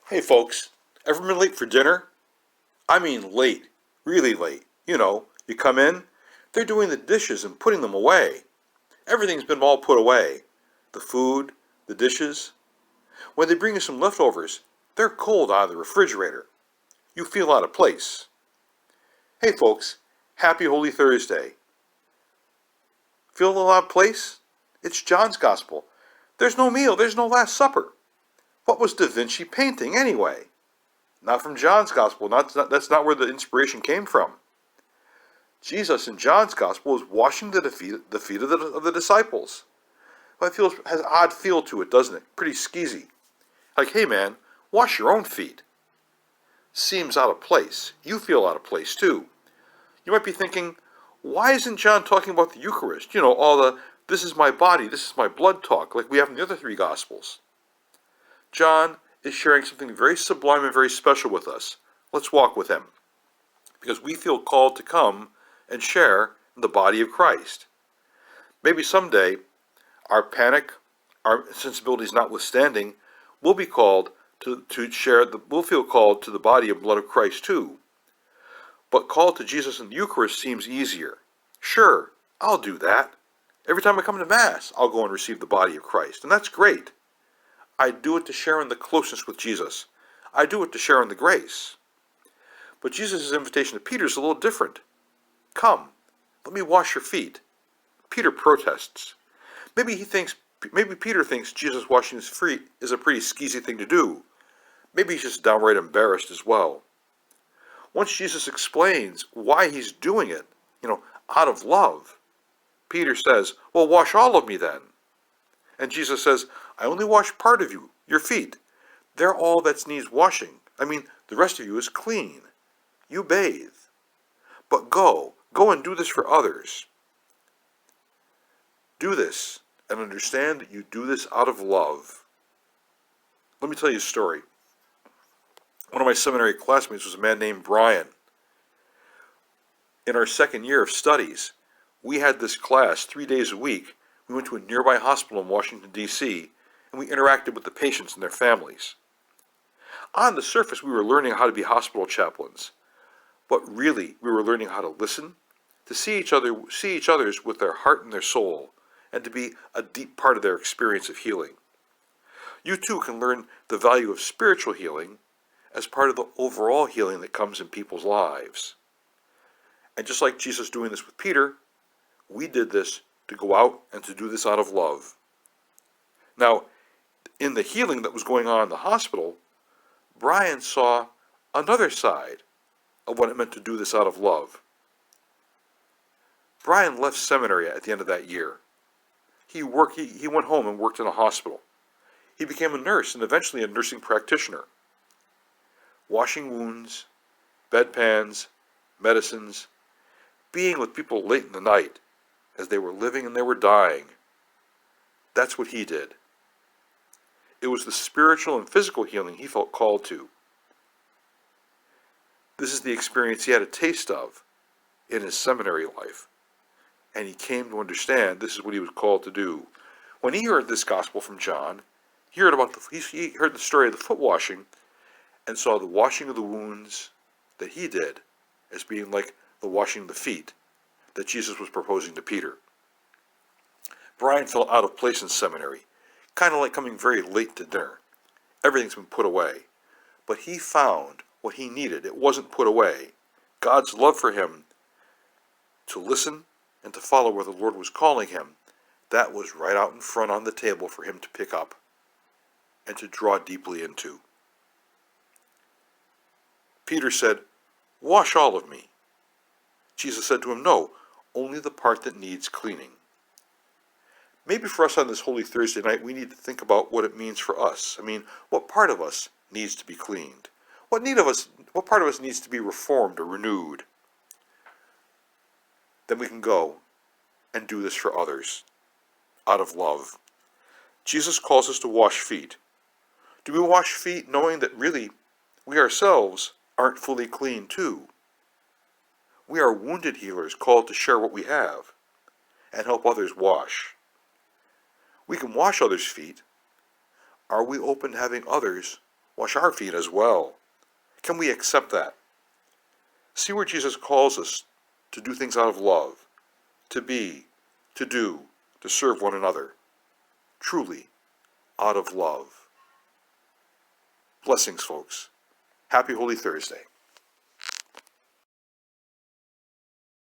Hey folks, ever been late for dinner? I mean late, really late. You come in, they're doing the dishes and putting them away. Everything's been all put away. The food, the dishes. When they bring you some leftovers, they're cold out of the refrigerator. You feel out of place. Hey folks, happy Holy Thursday. Feel out of place? It's John's Gospel. There's no meal, there's no Last Supper. What was Da Vinci painting anyway? Not from John's Gospel. That's not where the inspiration came from. Jesus in John's Gospel is washing the feet of the disciples. Well, has an odd feel to it, doesn't it? Pretty skeezy. Like, hey man, wash your own feet. Seems out of place. You feel out of place too. You might be thinking, why isn't John talking about the Eucharist? All the this is my body, this is my blood talk, like we have in the other three Gospels. John is sharing something very sublime and very special with us. Let's walk with him, because we feel called to come and share in the body of Christ. Maybe someday, our panic, our sensibilities notwithstanding, we'll be called to share. We'll feel called to the body and blood of Christ too. But called to Jesus in the Eucharist seems easier. Sure, I'll do that. Every time I come to Mass, I'll go and receive the body of Christ, and that's great. I do it to share in the closeness with Jesus. I do it to share in the grace. But Jesus' invitation to Peter is a little different. Come, let me wash your feet. Peter protests. Maybe Peter thinks Jesus washing his feet is a pretty skeezy thing to do. Maybe he's just downright embarrassed as well. Once Jesus explains why he's doing it, out of love, Peter says, well, wash all of me then. And Jesus says, I only wash part of you, your feet. They're all that needs washing. The rest of you is clean. You bathe. But go and do this for others. Do this, and understand that you do this out of love. Let me tell you a story. One of my seminary classmates was a man named Brian. In our second year of studies, we had this class 3 days a week. We went to a nearby hospital in Washington, D.C., and we interacted with the patients and their families. On the surface, we were learning how to be hospital chaplains, but really, we were learning how to listen, to see each other's with their heart and their soul, and to be a deep part of their experience of healing. You too can learn the value of spiritual healing as part of the overall healing that comes in people's lives. And just like Jesus doing this with Peter, we did this to go out and to do this out of love. Now, in the healing that was going on in the hospital, Brian saw another side of what it meant to do this out of love. Brian left seminary at the end of that year. He went home and worked in a hospital. He became a nurse and eventually a nursing practitioner. Washing wounds, bedpans, medicines, being with people late in the night as they were living and they were dying. That's what he did. It was the spiritual and physical healing he felt called to. This is the experience he had a taste of in his seminary life, and he came to understand this is what he was called to do. When he heard this gospel from John, he heard the story of the foot washing and saw the washing of the wounds that he did as being like the washing of the feet that Jesus was proposing to Peter. Brian felt out of place in seminary, kind of like coming very late to dinner. Everything's been put away. But he found what he needed. It wasn't put away. God's love for him to listen and to follow where the Lord was calling him, that was right out in front on the table for him to pick up and to draw deeply into. Peter said, wash all of me. Jesus said to him, no, only the part that needs cleaning. Maybe for us on this Holy Thursday night, we need to think about what it means for us. What part of us needs to be cleaned? What part of us needs to be reformed or renewed? Then we can go and do this for others, out of love. Jesus calls us to wash feet. Do we wash feet knowing that really we ourselves aren't fully clean too? We are wounded healers called to share what we have and help others wash. We can wash others' feet. Are we open to having others wash our feet as well. Can we accept that? See where Jesus calls us to do things out of love, to be, to do, to serve one another, truly out of love. Blessings, folks. Happy Holy Thursday.